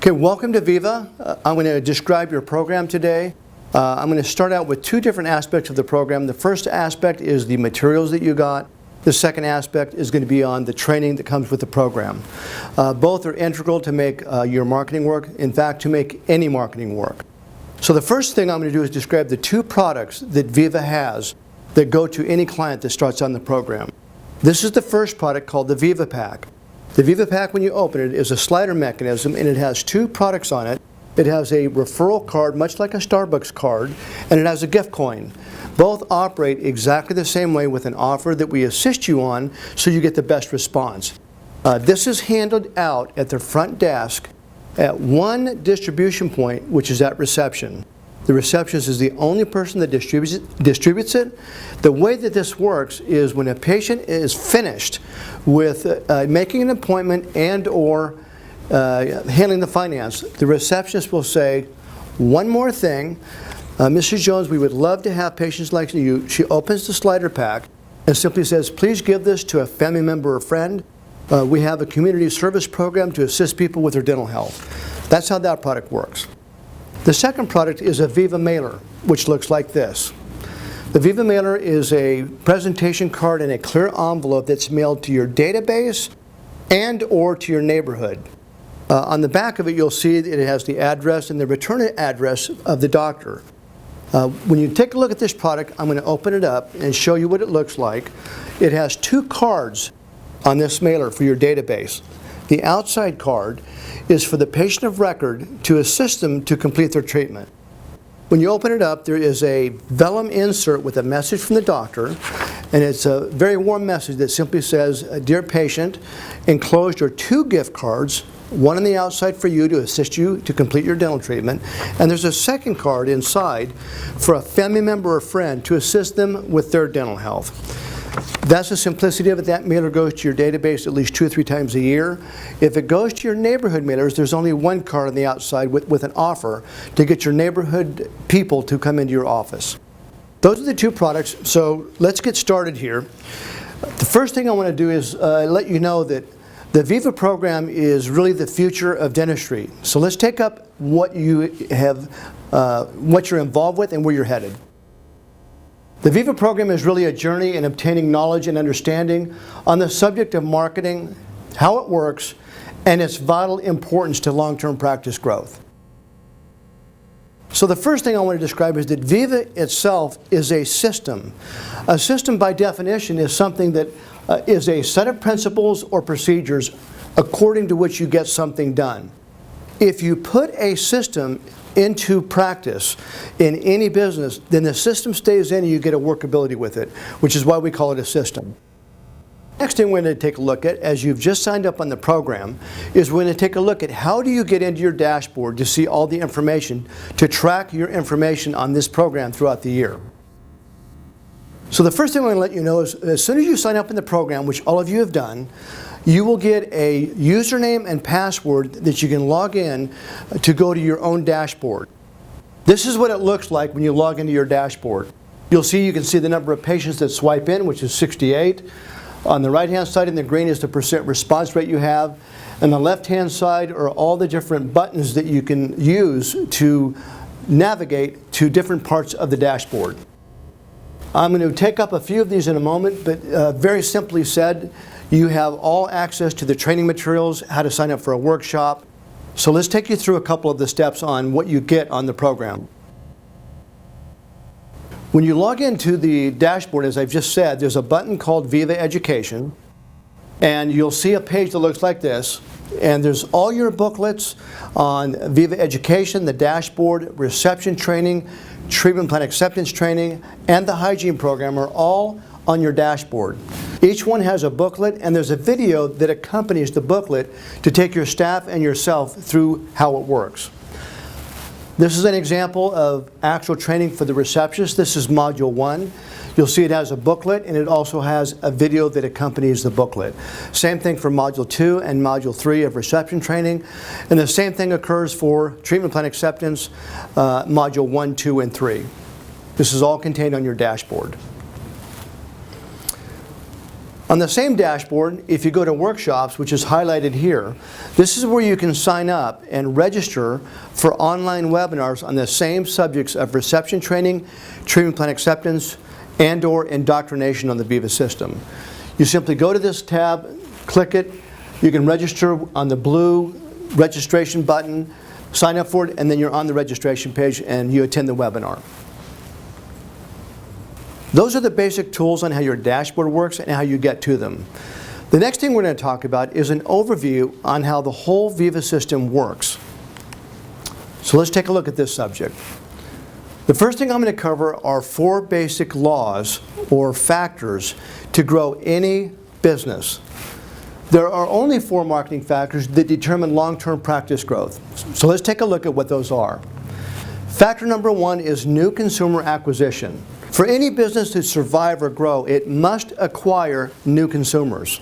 Okay, welcome to VIVA. I'm going to describe your program today. I'm going to start out with two different aspects of the program. The first aspect is the materials that you got. The second aspect is going to be on the training that comes with the program. Both are integral to make your marketing work, in fact, to make any marketing work. So the first thing I'm going to do is describe the two products that VIVA has that go to any client that starts on the program. This is the first product called the VIVA Pack. The VIVA Pack, when you open it, is a slider mechanism, and it has two products on it. It has a referral card, much like a Starbucks card, and it has a gift coin. Both operate exactly the same way with an offer that we assist you on so you get the best response. This is handed out at the front desk at one distribution point, which is at reception. The receptionist is the only person that distributes it. The way that this works is when a patient is finished with making an appointment and or handling the finance, the receptionist will say, "One more thing, Mrs. Jones, we would love to have patients like you." She opens the slider pack and simply says, "Please give this to a family member or friend. We have a community service program to assist people with their dental health." That's how that product works. The second product is a VIVA mailer, which looks like this. The VIVA mailer is a presentation card in a clear envelope that's mailed to your database and or to your neighborhood. On the back of it, you'll see that it has the address and the return address of the doctor. When you take a look at this product, I'm going to open it up and show you what it looks like. It has two cards on this mailer for your database. The outside card is for the patient of record to assist them to complete their treatment. When you open it up, there is a vellum insert with a message from the doctor, and it's a very warm message that simply says, "Dear patient, enclosed are two gift cards, one on the outside for you to assist you to complete your dental treatment, and there's a second card inside for a family member or friend to assist them with their dental health." That's the simplicity of it. That mailer goes to your database at least 2 or 3 times a year. If it goes to your neighborhood mailers, there's only one card on the outside with an offer to get your neighborhood people to come into your office. Those are the two products, so let's get started here. The first thing I want to do is let you know that the VIVA program is really the future of dentistry. So let's take up what you have, what you're involved with and where you're headed. The VIVA program is really a journey in obtaining knowledge and understanding on the subject of marketing, how it works, and its vital importance to long-term practice growth. So the first thing I want to describe is that VIVA itself is a system. A system, by definition, is something that is a set of principles or procedures according to which you get something done. If you put a system into practice in any business, then the system stays in and you get a workability with it, which is why we call it a system. Next thing we're going to take a look at, as you've just signed up on the program, is we're going to take a look at how do you get into your dashboard to see all the information, to track your information on this program throughout the year. So the first thing I'm going to let you know is as soon as you sign up in the program, which all of you have done, you will get a username and password that you can log in to go to your own dashboard. This is what it looks like when you log into your dashboard. You can see the number of patients that swipe in, which is 68. On the right-hand side in the green is the % response rate you have. On the left-hand side are all the different buttons that you can use to navigate to different parts of the dashboard. I'm going to take up a few of these in a moment, but very simply said, you have all access to the training materials, how to sign up for a workshop. So let's take you through a couple of the steps on what you get on the program. When you log into the dashboard, as I've just said, there's a button called VIVA Education, and you'll see a page that looks like this. And there's all your booklets on VIVA Education, the dashboard, reception training, treatment plan acceptance training, and the hygiene program are all on your dashboard. Each one has a booklet, and there's a video that accompanies the booklet to take your staff and yourself through how it works. This is an example of actual training for the receptionist. This is Module 1. You'll see it has a booklet, and it also has a video that accompanies the booklet. Same thing for Module 2 and Module 3 of reception training. And the same thing occurs for treatment plan acceptance, Module 1, 2, and 3. This is all contained on your dashboard. On the same dashboard, if you go to workshops, which is highlighted here, this is where you can sign up and register for online webinars on the same subjects of reception training, treatment plan acceptance, and/or indoctrination on the VIVA system. You simply go to this tab, click it, you can register on the blue registration button, sign up for it, and then you're on the registration page and you attend the webinar. Those are the basic tools on how your dashboard works and how you get to them. The next thing we're going to talk about is an overview on how the whole VIVA system works. So let's take a look at this subject. The first thing I'm going to cover are 4 basic laws or factors to grow any business. There are only 4 marketing factors that determine long-term practice growth. So let's take a look at what those are. Factor number 1 is new consumer acquisition. For any business to survive or grow, it must acquire new consumers.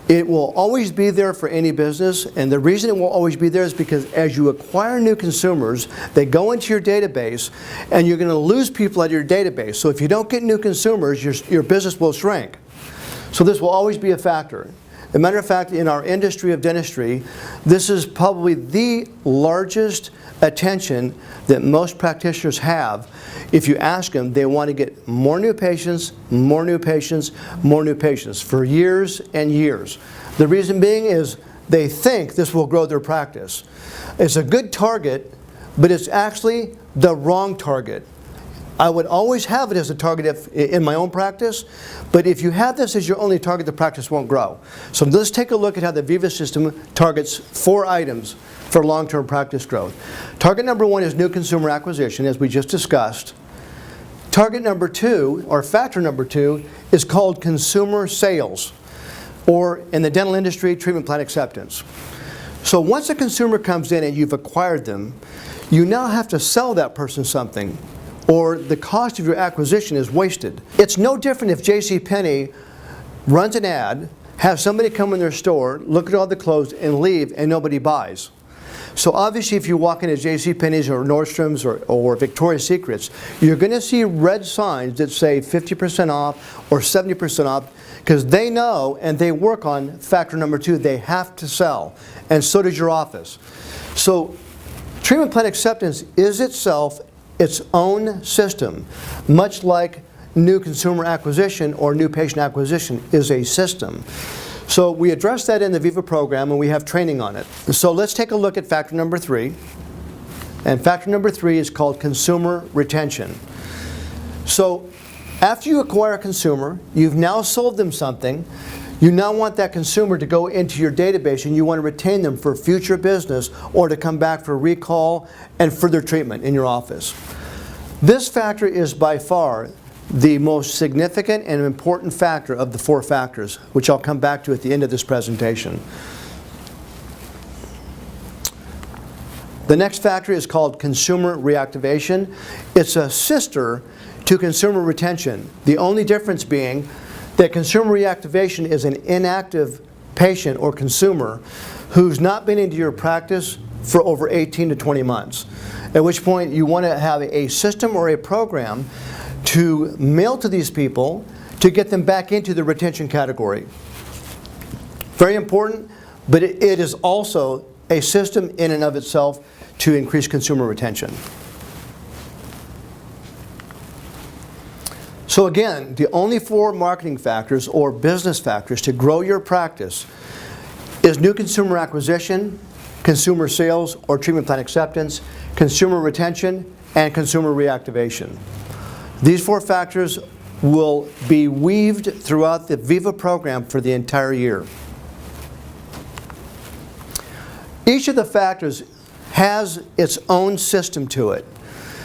It will always be there for any business, and the reason it will always be there is because as you acquire new consumers, they go into your database, and you're going to lose people out of your database. So if you don't get new consumers, your business will shrink. So this will always be a factor. As a matter of fact, in our industry of dentistry, this is probably the largest attention that most practitioners have. If you ask them, they want to get more new patients, more new patients, more new patients for years and years. The reason being is they think this will grow their practice. It's a good target, but it's actually the wrong target. I would always have it as a target in my own practice, but if you have this as your only target, the practice won't grow. So let's take a look at how the VIVA system targets 4 items for long-term practice growth. Target number 1 is new consumer acquisition, as we just discussed. Target number 2, or factor number 2, is called consumer sales, or in the dental industry, treatment plan acceptance. So once a consumer comes in and you've acquired them, you now have to sell that person something, or the cost of your acquisition is wasted. It's no different if JCPenney runs an ad, has somebody come in their store, look at all the clothes, and leave, and nobody buys. So obviously if you walk into JCPenney's or Nordstrom's or Victoria's Secrets, you're going to see red signs that say 50% off or 70% off, because they know and they work on factor number 2, they have to sell, and so does your office. So treatment plan acceptance is itself its own system, much like new consumer acquisition or new patient acquisition is a system. So we address that in the VIVA program, and we have training on it. So let's take a look at factor number 3. And factor number 3 is called consumer retention. So after you acquire a consumer, you've now sold them something. You now want that consumer to go into your database, and you want to retain them for future business or to come back for recall and further treatment in your office. This factor is by far the most significant and important factor of the 4 factors, which I'll come back to at the end of this presentation. The next factor is called consumer reactivation. It's a sister to consumer retention. The only difference being that consumer reactivation is an inactive patient or consumer who's not been into your practice for over 18 to 20 months, at which point you want to have a system or a program to mail to these people to get them back into the retention category. Very important, but it is also a system in and of itself to increase consumer retention. So again, the only 4 marketing factors or business factors to grow your practice is new consumer acquisition, consumer sales or treatment plan acceptance, consumer retention, and consumer reactivation. These 4 factors will be weaved throughout the VIVA program for the entire year. Each of the factors has its own system to it.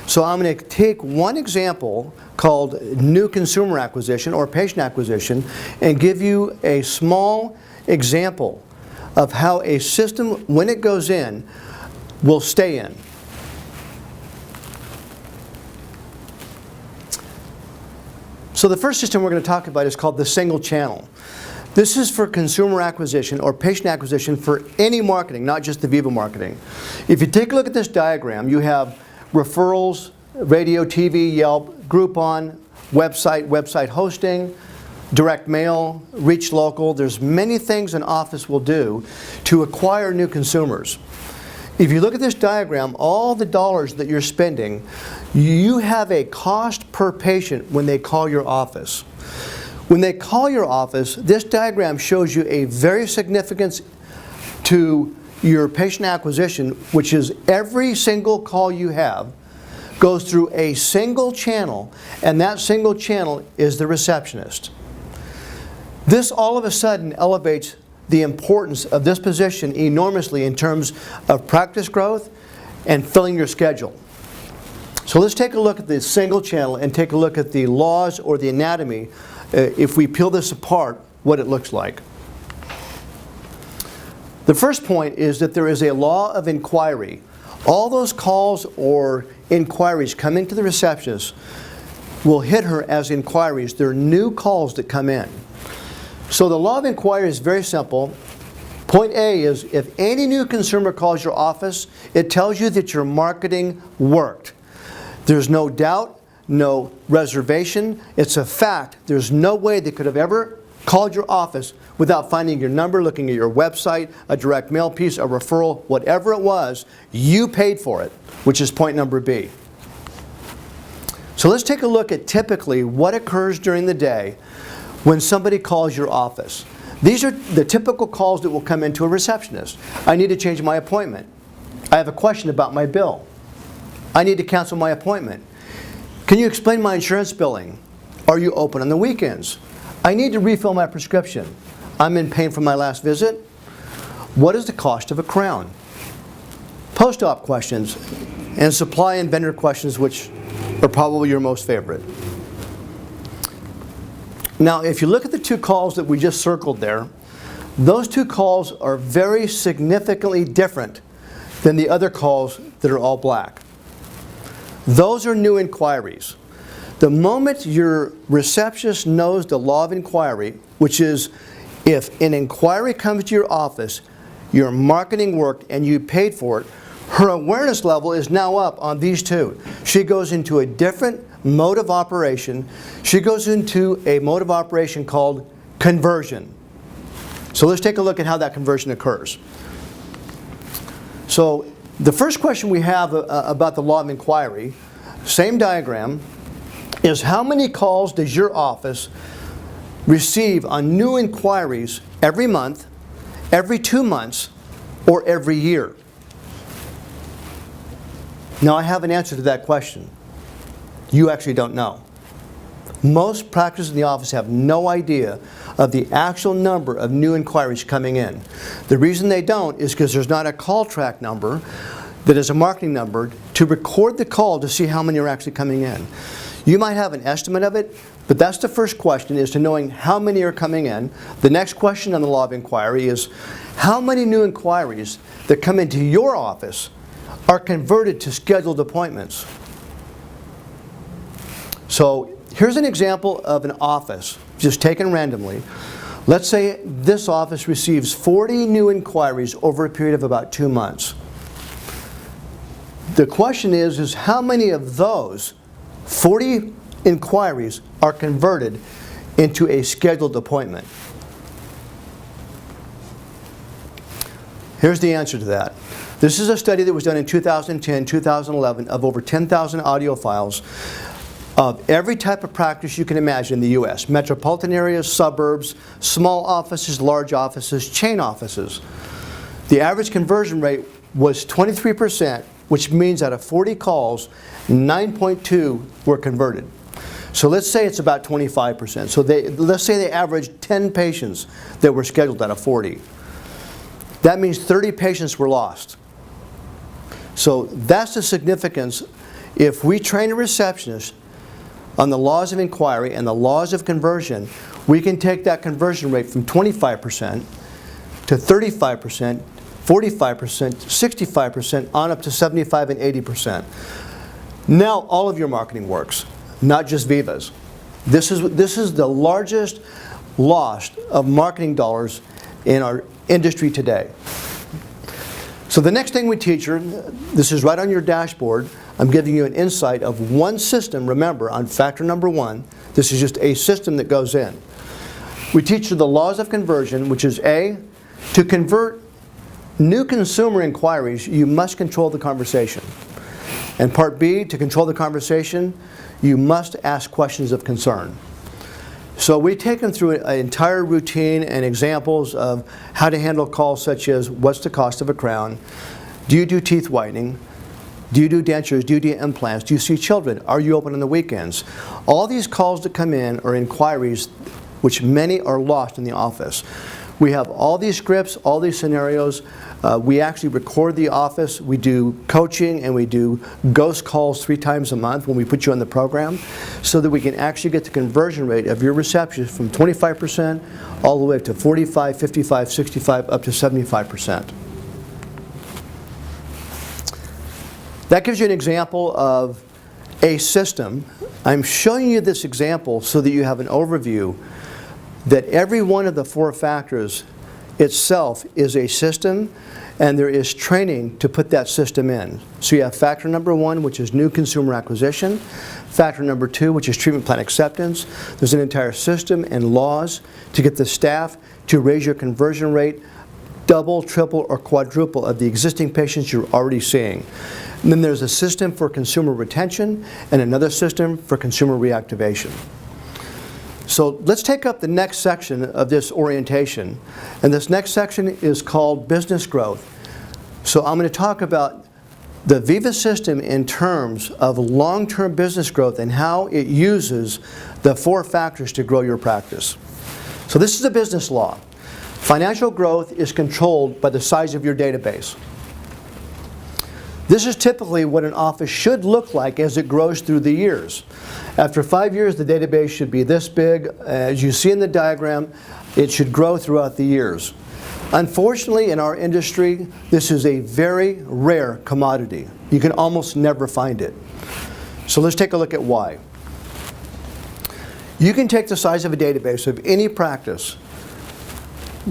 So I'm going to take one example called new consumer acquisition or patient acquisition and give you a small example of how a system, when it goes in, will stay in. So the first system we're going to talk about is called the single channel. This is for consumer acquisition or patient acquisition for any marketing, not just the VIVA marketing. If you take a look at this diagram, you have referrals, radio, TV, Yelp, Groupon, website hosting, direct mail, reach local. There's many things an office will do to acquire new consumers. If you look at this diagram, all the dollars that you're spending, you have a cost per patient when they call your office. When they call your office, this diagram shows you a very significance to your patient acquisition, which is every single call you have goes through a single channel, and that single channel is the receptionist. This all of a sudden elevates the importance of this position enormously in terms of practice growth and filling your schedule. So let's take a look at the single channel and take a look at the laws or the anatomy, if we peel this apart, what it looks like. The first point is that there is a law of inquiry. All those calls or inquiries coming to the receptionist will hit her as inquiries. They're new calls that come in. So the law of inquiry is very simple. Point A is if any new consumer calls your office, it tells you that your marketing worked. There's no doubt, no reservation. It's a fact. There's no way they could have ever called your office without finding your number, looking at your website, a direct mail piece, a referral, whatever it was, you paid for it, which is point number B. So let's take a look at typically what occurs during the day when somebody calls your office. These are the typical calls that will come into a receptionist. I need to change my appointment. I have a question about my bill. I need to cancel my appointment. Can you explain my insurance billing? Are you open on the weekends? I need to refill my prescription. I'm in pain from my last visit. What is the cost of a crown? Post-op questions and supply and vendor questions, which are probably your most favorite. Now, if you look at the two calls that we just circled there, those two calls are very significantly different than the other calls that are all black. Those are new inquiries. The moment your receptionist knows the law of inquiry, which is if an inquiry comes to your office, your marketing worked and you paid for it, her awareness level is now up on these two. She goes into a different mode of operation. She goes into a mode of operation called conversion. So let's take a look at how that conversion occurs. So the first question we have about the law of inquiry, same diagram, is how many calls does your office receive on new inquiries every month, every 2 months, or every year? Now I have an answer to that question. You actually don't know. Most practitioners in the office have no idea of the actual number of new inquiries coming in. The reason they don't is because there's not a call track number that is a marketing number to record the call to see how many are actually coming in. You might have an estimate of it, but that's the first question, is to knowing how many are coming in. The next question on the law of inquiry is how many new inquiries that come into your office are converted to scheduled appointments. So here's an example of an office, just taken randomly. Let's say this office receives 40 new inquiries over a period of about 2 months. The question is how many of those 40 inquiries are converted into a scheduled appointment? Here's the answer to that. This is a study that was done in 2010, 2011 of over 10,000 audio files of every type of practice you can imagine in the U.S. Metropolitan areas, suburbs, small offices, large offices, chain offices. The average conversion rate was 23%, which means out of 40 calls, 9.2 were converted. So let's say it's about 25%. So let's say they averaged 10 patients that were scheduled out of 40. That means 30 patients were lost. So that's the significance. If we train a receptionist on the laws of inquiry and the laws of conversion, we can take that conversion rate from 25% to 35%, 45%, 65%, on up to 75% and 80%. Now all of your marketing works, not just VIVA's. This is the largest loss of marketing dollars in our industry today. So the next thing we teach her, this is right on your dashboard, I'm giving you an insight of one system. Remember, on factor number 1, this is just a system that goes in. We teach you the laws of conversion, which is A, to convert new consumer inquiries, you must control the conversation. And part B, to control the conversation, you must ask questions of concern. So we take them through an entire routine and examples of how to handle calls such as, what's the cost of a crown? Do you do teeth whitening? Do you do dentures? Do you do implants? Do you see children? Are you open on the weekends? All these calls that come in are inquiries which many are lost in the office. We have all these scripts, all these scenarios. We actually record the office. We do coaching and we do ghost calls 3 times a month when we put you on the program so that we can actually get the conversion rate of your receptionist from 25% all the way up to 45, 55, 65, up to 75%. That gives you an example of a system. I'm showing you this example so that you have an overview that every one of the 4 factors itself is a system, and there is training to put that system in. So you have factor number 1, which is new consumer acquisition. Factor number 2, which is treatment plan acceptance. There's an entire system and laws to get the staff to raise your conversion rate double, triple, or quadruple of the existing patients you're already seeing. And then there's a system for consumer retention and another system for consumer reactivation. So let's take up the next section of this orientation. And this next section is called business growth. So I'm going to talk about the VIVA system in terms of long-term business growth and how it uses the 4 factors to grow your practice. So this is a business law. Financial growth is controlled by the size of your database. This is typically what an office should look like as it grows through the years. After 5 years, the database should be this big. As you see in the diagram, it should grow throughout the years. Unfortunately, in our industry, this is a very rare commodity. You can almost never find it. So let's take a look at why. You can take the size of a database of any practice,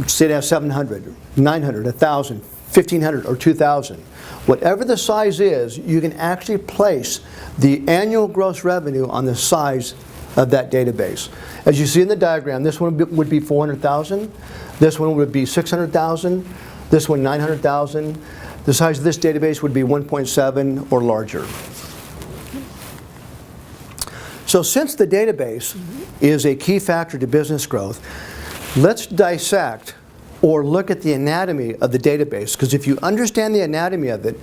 say it has 700, 900, 1,000, 1,500, or 2,000. Whatever the size is, you can actually place the annual gross revenue on the size of that database. As you see in the diagram, this one would be 400,000, this one would be 600,000, this one 900,000. The size of this database would be 1.7 or larger. So since the database is a key factor to business growth, let's dissect or look at the anatomy of the database, because if you understand the anatomy of it,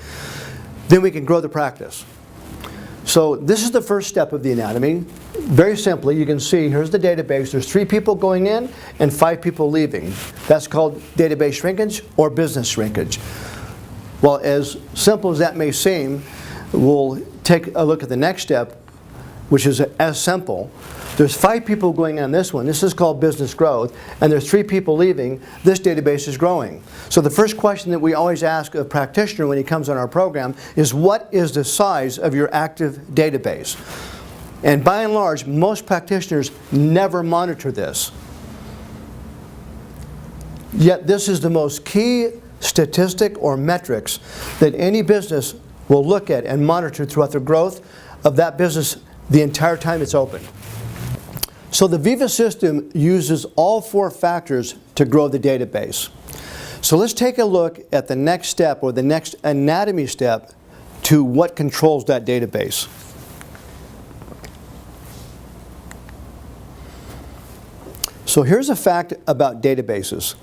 then we can grow the practice. So this is the first step of the anatomy. Very simply, you can see here's the database. There's 3 people going in and 5 people leaving. That's called database shrinkage or business shrinkage. Well, as simple as that may seem, we'll take a look at the next step, which is as simple. There's 5 people going on this one. This is called business growth. And there's 3 people leaving. This database is growing. So the first question that we always ask a practitioner when he comes on our program is, what is the size of your active database? And by and large, most practitioners never monitor this. Yet this is the most key statistic or metrics that any business will look at and monitor throughout the growth of that business the entire time it's open. So the VIVA system uses all 4 factors to grow the database. So let's take a look at the next step, or the next anatomy step, to what controls that database. So here's a fact about databases.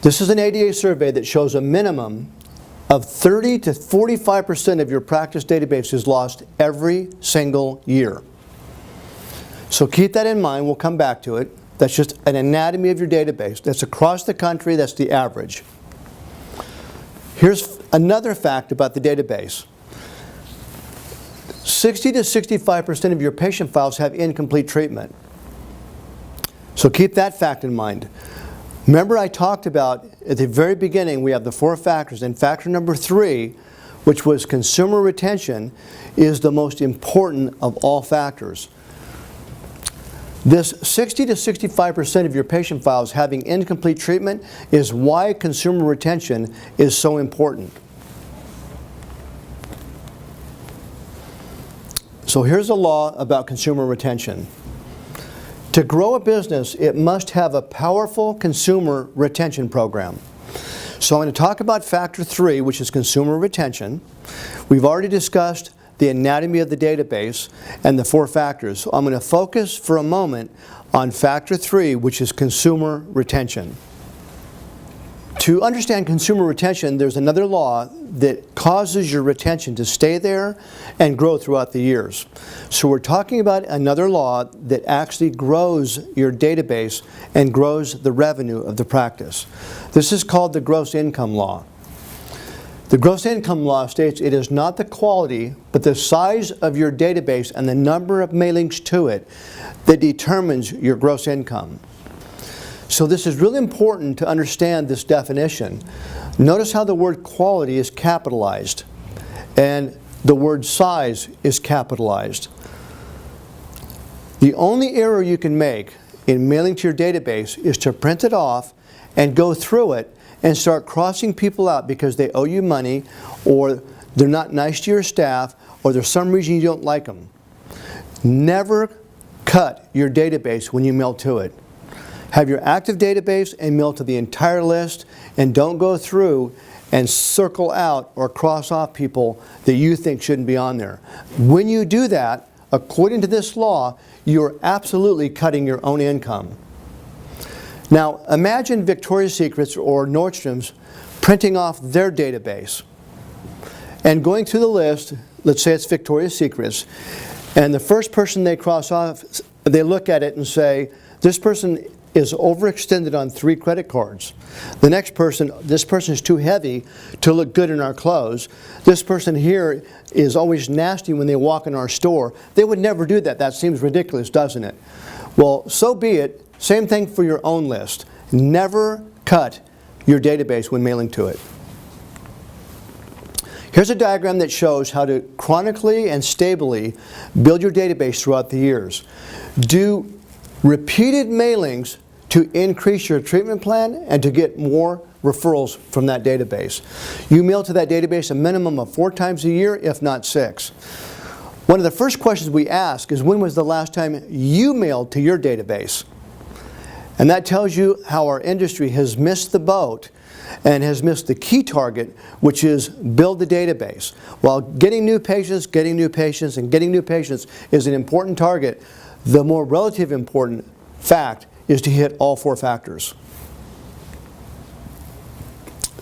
This is an ADA survey that shows a minimum of 30 to 45% of your practice database is lost every single year. So keep that in mind. We'll come back to it. That's just an anatomy of your database. That's across the country. That's the average. Here's another fact about the database. 60 to 65% of your patient files have incomplete treatment. So keep that fact in mind. Remember, I talked about at the very beginning we have the 4 factors, and factor number 3, which was consumer retention, is the most important of all factors. This 60 to 65% of your patient files having incomplete treatment is why consumer retention is so important. So here's a law about consumer retention. To grow a business, it must have a powerful consumer retention program. So I'm going to talk about factor 3, which is consumer retention. We've already discussed the anatomy of the database and the 4 factors. So I'm going to focus for a moment on factor 3, which is consumer retention. To understand consumer retention, there's another law that causes your retention to stay there and grow throughout the years. So we're talking about another law that actually grows your database and grows the revenue of the practice. This is called the gross income law. The gross income law states it is not the quality, but the size of your database and the number of mailings to it that determines your gross income. So this is really important to understand this definition. Notice how the word quality is capitalized and the word size is capitalized. The only error you can make in mailing to your database is to print it off and go through it and start crossing people out because they owe you money, or they're not nice to your staff, or there's some reason you don't like them. Never cut your database when you mail to it. Have your active database and mail to the entire list, and don't go through and circle out or cross off people that you think shouldn't be on there. When you do that, according to this law, you're absolutely cutting your own income. Now, imagine Victoria's Secrets or Nordstrom's printing off their database and going through the list. Let's say it's Victoria's Secrets, and the first person they cross off, they look at it and say, this person is overextended on 3 credit cards. The next person, this person is too heavy to look good in our clothes. This person here is always nasty when they walk in our store. They would never do that. That seems ridiculous, doesn't it? Well, so be it. Same thing for your own list. Never cut your database when mailing to it. Here's a diagram that shows how to chronically and stably build your database throughout the years. Do repeated mailings to increase your treatment plan and to get more referrals from that database. You mail to that database a minimum of 4 times a year, if not 6. One of the first questions we ask is, when was the last time you mailed to your database? And that tells you how our industry has missed the boat and has missed the key target, which is build the database. While getting new patients, and getting new patients is an important target, the more relative important fact is to hit all 4 factors.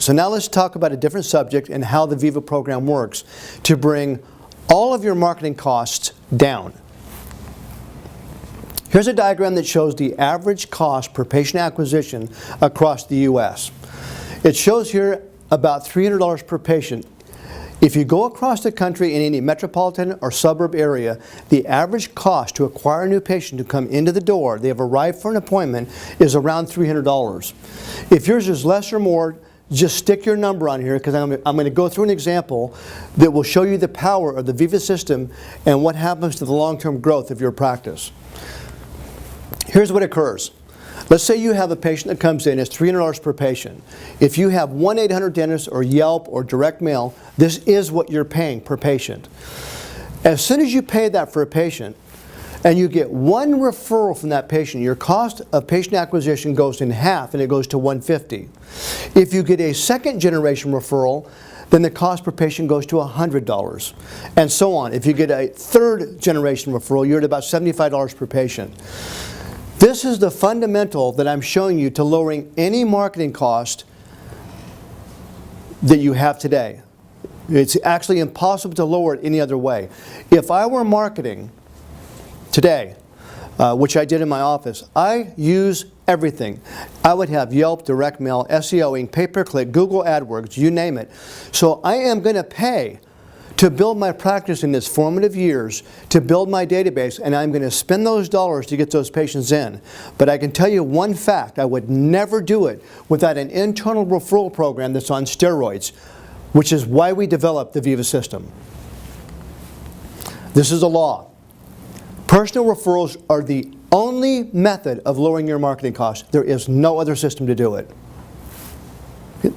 So now let's talk about a different subject and how the VIVA program works to bring all of your marketing costs down. Here's a diagram that shows the average cost per patient acquisition across the U.S. It shows here about $300 per patient. If you go across the country in any metropolitan or suburb area, the average cost to acquire a new patient to come into the door, they have arrived for an appointment, is around $300. If yours is less or more, just stick your number on here, because I'm going to go through an example that will show you the power of the VIVA system and what happens to the long-term growth of your practice. Here's what occurs. Let's say you have a patient that comes in, it's $300 per patient. If you have 1-800-DENTIST or Yelp or direct mail, this is what you're paying per patient. As soon as you pay that for a patient and you get 1 referral from that patient, your cost of patient acquisition goes in half and it goes to $150. If you get a second generation referral, then the cost per patient goes to $100, and so on. If you get a third generation referral, you're at about $75 per patient. This is the fundamental that I'm showing you to lowering any marketing cost that you have today. It's actually impossible to lower it any other way. If I were marketing today, which I did in my office, I use everything. I would have Yelp, direct mail, SEOing, pay-per-click, Google AdWords, you name it. So I am going to pay to build my practice in its formative years, to build my database, and I'm going to spend those dollars to get those patients in. But I can tell you one fact, I would never do it without an internal referral program that's on steroids, which is why we developed the VIVA system. This is a law. Personal referrals are the only method of lowering your marketing costs. There is no other system to do it.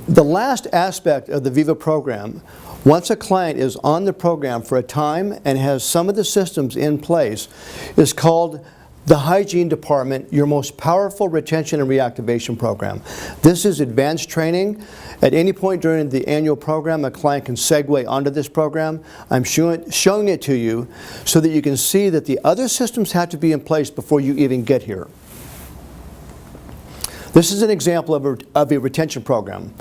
The last aspect of the VIVA program, once a client is on the program for a time and has some of the systems in place, is called the hygiene department your most powerful retention and reactivation program. This is advanced training. At any point during the annual program, a client can segue onto this program. I'm showing it to you so that you can see that the other systems have to be in place before you even get here. This is an example of a retention program.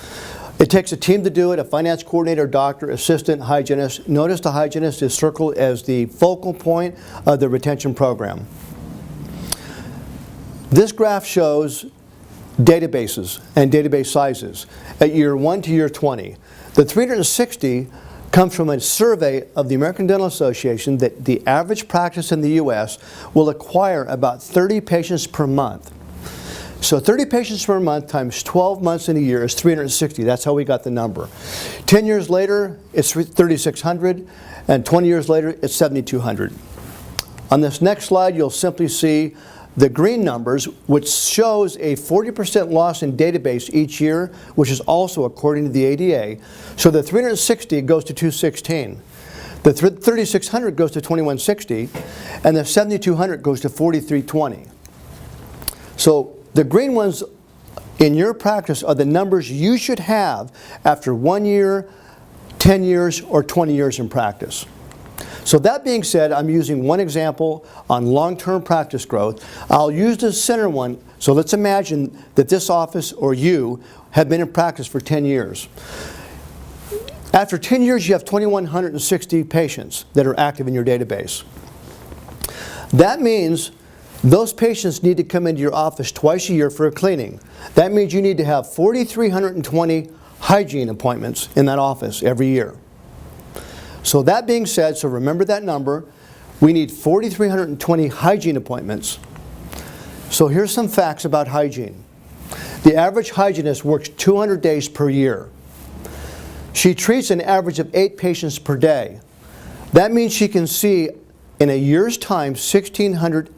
It takes a team to do it, a finance coordinator, doctor, assistant, hygienist. Notice the hygienist is circled as the focal point of the retention program. This graph shows databases and database sizes at year 1 to year 20. The 360 comes from a survey of the American Dental Association that the average practice in the U.S. will acquire about 30 patients per month. So 30 patients per month times 12 months in a year is 360. That's how we got the number. 10 years later, it's 3,600, and 20 years later, it's 7,200. On this next slide, you'll simply see the green numbers, which shows a 40% loss in database each year, which is also according to the ADA. So the 360 goes to 216. The 3,600 goes to 2,160, and the 7,200 goes to 4,320. So the green ones in your practice are the numbers you should have after 1 year, 10 years, or 20 years in practice. So that being said, I'm using one example on long-term practice growth. I'll use the center one. So let's imagine that this office or you have been in practice for 10 years. After 10 years, you have 2,160 patients that are active in your database. That means those patients need to come into your office twice a year for a cleaning. That means you need to have 4,320 hygiene appointments in that office every year. So that being said, so remember that number, we need 4,320 hygiene appointments. So here's some facts about hygiene. The average hygienist works 200 days per year. She treats an average of 8 patients per day. That means she can see in a year's time 1,600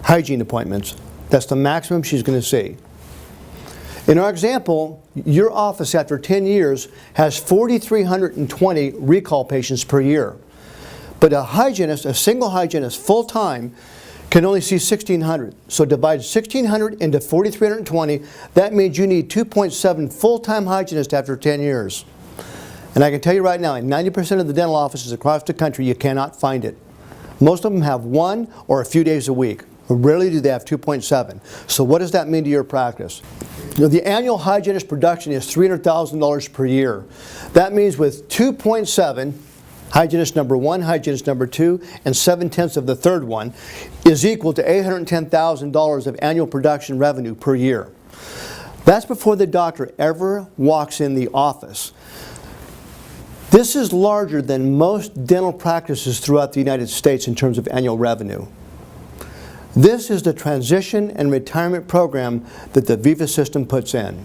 hygiene appointments. That's the maximum she's going to see. In our example, your office after 10 years has 4,320 recall patients per year. But a hygienist, a single hygienist full-time, can only see 1,600. So divide 1,600 into 4,320. That means you need 2.7 full-time hygienists after 10 years. And I can tell you right now, in 90% of the dental offices across the country, you cannot find it. Most of them have 1 or a few days a week. Rarely do they have 2.7. So what does that mean to your practice? The annual hygienist production is $300,000 per year. That means with 2.7, hygienist number 1, hygienist number 2, and 7/10 of the third one is equal to $810,000 of annual production revenue per year. That's before the doctor ever walks in the office. This is larger than most dental practices throughout the United States in terms of annual revenue. This is the transition and retirement program that the VIVA system puts in.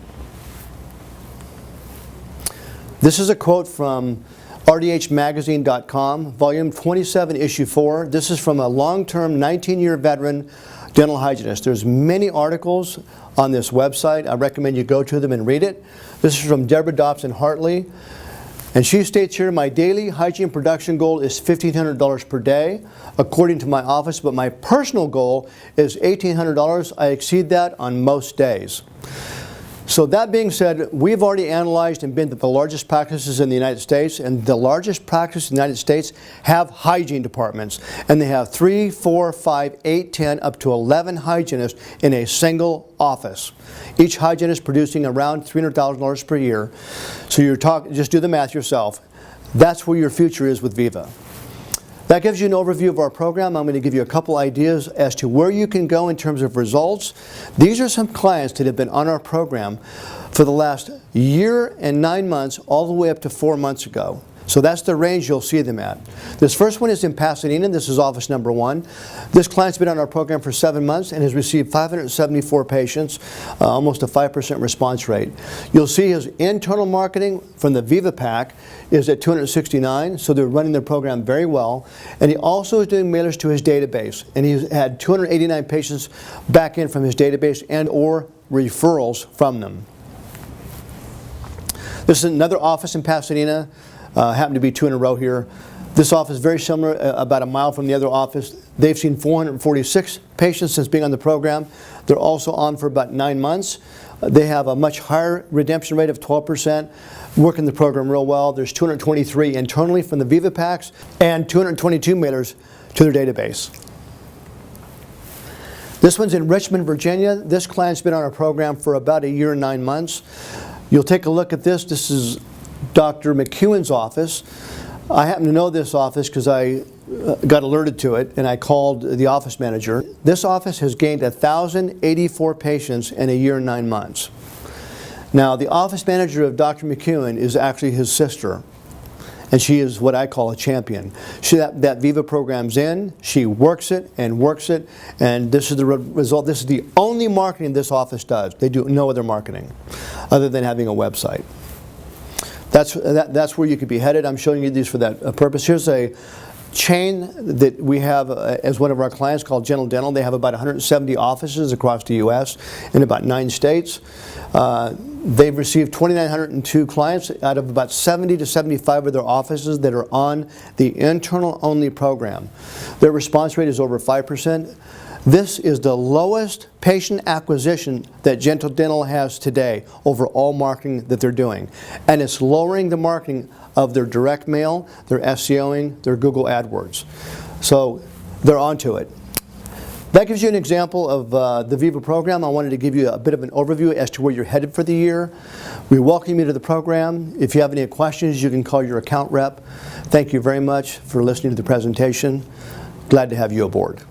This is a quote from rdhmagazine.com, volume 27, issue 4. This is from a long-term 19-year veteran dental hygienist. There's many articles on this website. I recommend you go to them and read it. This is from Deborah Dobson-Hartley. And she states here, my daily hygiene production goal is $1,500 per day, according to my office, but my personal goal is $1,800. I exceed that on most days. So that being said, we've already analyzed and been to the largest practices in the United States, and the largest practices in the United States have hygiene departments, and they have 3, 4, 5, 8, 10, up to 11 hygienists in a single office. Each hygienist producing around $300,000 per year. So you're talking, just do the math yourself. That's where your future is with VIVA. That gives you an overview of our program. I'm going to give you a couple ideas as to where you can go in terms of results. These are some clients that have been on our program for the last year and 9 months, all the way up to 4 months ago. So that's the range you'll see them at. This first one is in Pasadena. This is office number 1. This client's been on our program for 7 months and has received 574 patients, almost a 5% response rate. You'll see his internal marketing from the VIVA Pack is at 269, so they're running their program very well. And he also is doing mailers to his database, and he's had 289 patients back in from his database and or referrals from them. This is another office in Pasadena. Happened to be 2 in a row here. This office is very similar, about a mile from the other office. They've seen 446 patients since being on the program. They're also on for about 9 months. They have a much higher redemption rate of 12%, working the program real well. There's 223 internally from the VIVA packs and 222 mailers to their database. This one's in Richmond, Virginia. This client's been on our program for about a year and 9 months. You'll take a look at this. This is Dr. McEwen's office. I happen to know this office because I got alerted to it, and I called the office manager. This office has gained 1,084 patients in a year and 9 months. Now, the office manager of Dr. McEwen is actually his sister, and she is what I call a champion. That VIVA program's in, she works it, and this is the result. This is the only marketing this office does. They do no other marketing other than having a website. That's where you could be headed. I'm showing you these for that purpose. Here's a chain that we have as one of our clients called Gentle Dental. They have about 170 offices across the U.S. in about 9 states. They've received 2,902 clients out of about 70 to 75 of their offices that are on the internal only program. Their response rate is over 5%. This is the lowest patient acquisition that Gentle Dental has today over all marketing that they're doing. And it's lowering the marketing of their direct mail, their SEOing, their Google AdWords. So they're onto it. That gives you an example of the VIVA program. I wanted to give you a bit of an overview as to where you're headed for the year. We welcome you to the program. If you have any questions, you can call your account rep. Thank you very much for listening to the presentation. Glad to have you aboard.